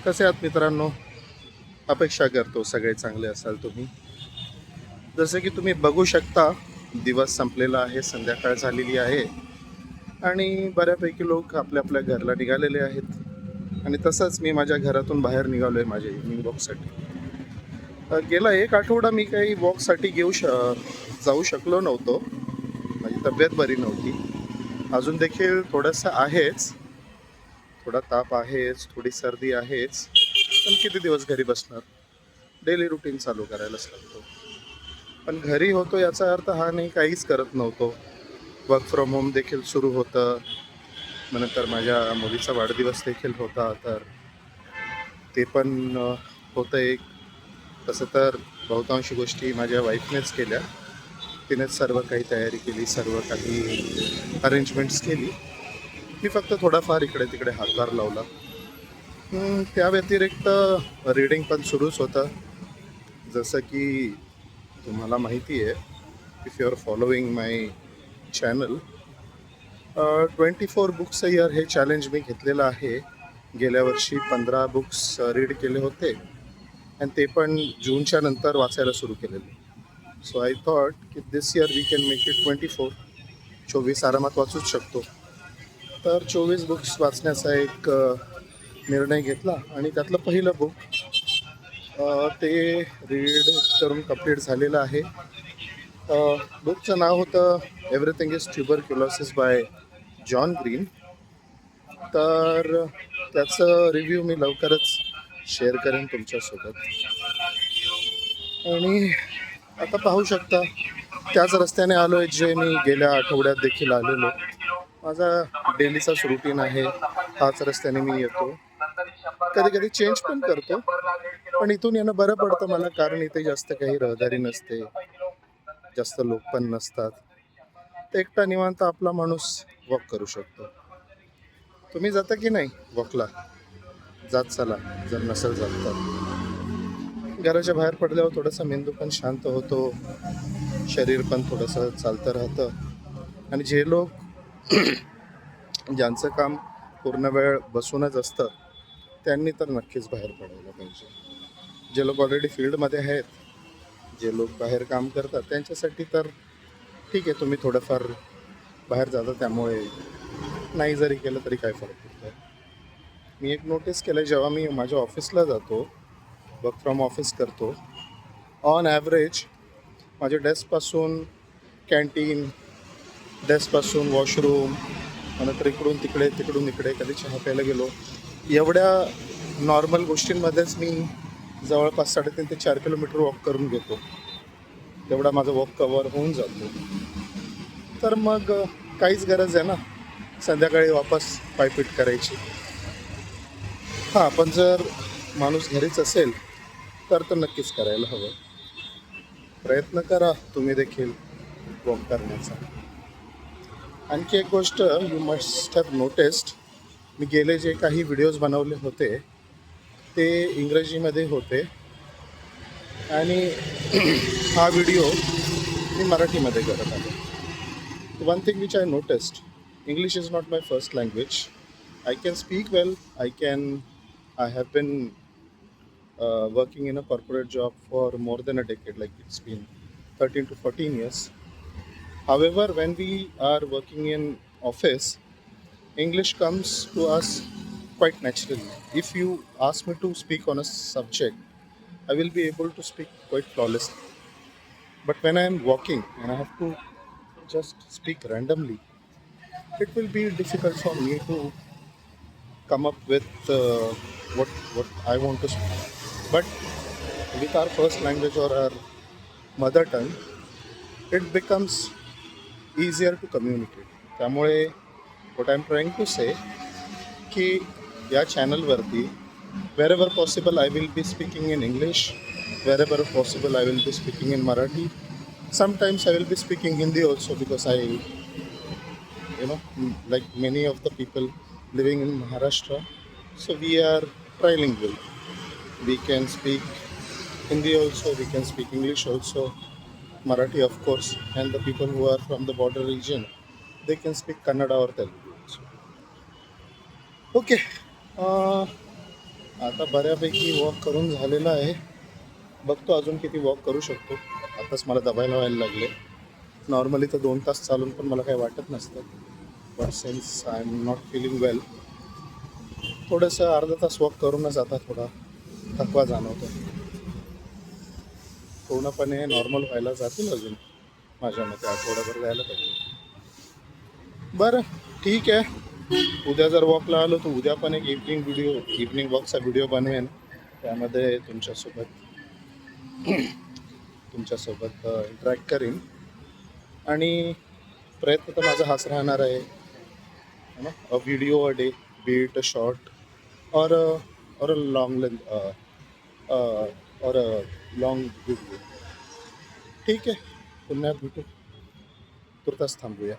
कसे आहात मित्रांनो? अपेक्षा करतो सगळे चांगले असाल तुम्ही. जसे की तुम्ही बघू शकता, दिवस संपलेला आहे, संध्याकाळ झालेली आहे आणि बऱ्यापैकी लोक आपल्या आपल्या घरला निघालेले आहेत. आणि तसंच मी माझ्या घरातून बाहेर निघालो आहे माझ्या इव्हनिंग वॉकसाठी. गेला एक आठवडा मी काही वॉकसाठी जाऊ शकलो नव्हतो. माझी तब्येत बरी नव्हती. अजून देखील थोडंसं आहेच, थोडा ताप आहेच, थोडी सर्दी आहेच. पण किती दिवस घरी बसणार? डेली रुटीन चालू करायलाच लागतो. पण घरी होतो याचा अर्थ हा नाही काहीच करत नव्हतो. वर्क फ्रॉम होम देखील सुरू होतं. मग नंतर माझ्या मुलीचा वाढदिवस देखील होता, तर ते पण होतं एक. तसं तर बहुतांश गोष्टी माझ्या वाईफनेच केल्या. तिनेच सर्व काही तयारी केली, सर्व काही अरेंजमेंट्स केली. मी फक्त थोडाफार इकडे तिकडे हातभार लावला. त्या व्यतिरिक्त रीडिंग पण सुरूच होतं. जसं की तुम्हाला माहिती आहे, if you are following my channel, 24 books a year हे चॅलेंज मी घेतलेलं आहे. गेल्या वर्षी 15 बुक्स रीड केले होते आणि ते पण जूनच्या नंतर वाचायला सुरू केलेले. सो आय थॉट की this year we can make it 24. 24 आरामात वाचूच शकतो. तर 24 बुक्स वाचण्याचा एक निर्णय घेतला आणि त्यातलं पहिलं बुक ते रीड करून कंप्लीट झालेलं आहे. बुकचं नाव होतं everything is tuberculosis bye John green. तर त्याचं रिव्ह्यू मी लवकरच शेअर करेन तुमच्यासोबत. आणि आता पाहू शकता, त्याच रस्त्याने आलो आहे जे मी गेल्या आठवड्यात देखील आलेलो. माझा डेलीचाच रुटीन आहे, हाच रस्त्याने मी येतो. कधी कधी चेंज पण करतो, पण इथून येणं बरं पडतं मला, कारण इथे जास्त काही रहदारी नसते, जास्त लोक पण नसतात. तर एकटा निवांत आपला माणूस वॉक करू शकतो. तुम्ही जाता की नाही वॉकला? जात चला, जर नसेल जात तर. घराच्या बाहेर पडल्यावर थोडासा मेंदू पण शांत होतो, शरीर पण थोडंसं चालतं राहतं. आणि जे लोक ज्यांचं काम पूर्ण वेळ बसूनच असतं, त्यांनी तर नक्कीच बाहेर पडायला पाहिजे. जे लोक ऑलरेडी फील्डमध्ये आहेत, जे लोक बाहेर काम करतात, त्यांच्यासाठी तर ठीक आहे, तुम्ही थोडंफार बाहेर जाता, त्यामुळे नाही जरी केलं तरी काय फरक पडतो. मी एक नोटीस केलं, जेव्हा मी माझ्या ऑफिसला जातो, वर्क फ्रॉम ऑफिस करतो, ऑन ॲव्हरेज माझ्या डेस्कपासून कॅन्टीन, डेस्कपासून वॉशरूम, नंतर इकडून तिकडे तिकडून इकडे, कधी चहा प्यायला गेलो, एवढ्या नॉर्मल गोष्टींमध्येच मी जवळपास 3.5 ते 4 किलोमीटर वॉक करून घेतो. तेवढा माझा वॉक कवर होऊन जातो. तर मग काहीच गरज आहे ना संध्याकाळी वापस पायपीट करायची. हां, पण जर माणूस घरीच असेल तर नक्कीच करायला हवं. प्रयत्न करा तुम्ही देखील वॉक करण्याचा. आणखी एक गोष्ट यू मस्ट हॅव नोटिस्ड, मी गेले जे काही व्हिडिओज बनवले होते ते इंग्रजीमध्ये होते आणि हा व्हिडिओ मी मराठीमध्ये करत आलो. One thing which I noticed, English is not my first language. I can speak well. I have been working in a corporate job for more than a decade, like it's been 13 to 14 years. However, when we are working in office, English comes to us quite naturally. If you ask me to speak on a subject, I will be able to speak quite flawlessly. But when I am walking and I have to just speak randomly, it will be difficult for me to come up with what I want to speak. But with our first language or our mother tongue, it becomes easier to communicate. त्यामुळे what I'm trying to say की या चॅनलवरती wherever possible I will be speaking in English, wherever possible I will be speaking in Marathi. Sometimes I will be speaking Hindi also, because I, like many of the people living in Maharashtra, so we are trilingual. We can speak Hindi also, we can speak English also, Marathi of course, and the people who are from the border region, they can speak Kannada or Telugu also. Okay, uh, आता बऱ्यापैकी walk करून झालेलं आहे. बघतो अजून किती walk करू शकतो. आताच मला दबायला व्हायला लागले. नॉर्मली तर 2 तास चालून पण मला काही वाटत नसतं. But since I am not feeling well, थोडंसं अर्धा तास वॉक करूनच आता थोडा थकवा जाणवतो. पूर्णपणे नॉर्मल व्हायला जातील अजून माझ्या मते आठवड्याभर जायला पाहिजे. बरं ठीक आहे. उद्या जर वॉकला आलो तर उद्या पण एक इव्हनिंग वॉकचा व्हिडिओ बनवेन. त्यामध्ये तुमच्यासोबत इंटरॅक्ट करीन. आणि प्रयत्न तर माझा हाच राहणार आहे, है ना, a video a day, be it a short और और अ लॉंग लेंथ और अ लॉंग व्हिडिओ. ठीक आहे, पुन्हा भेटू. तुर्तास थांबूया.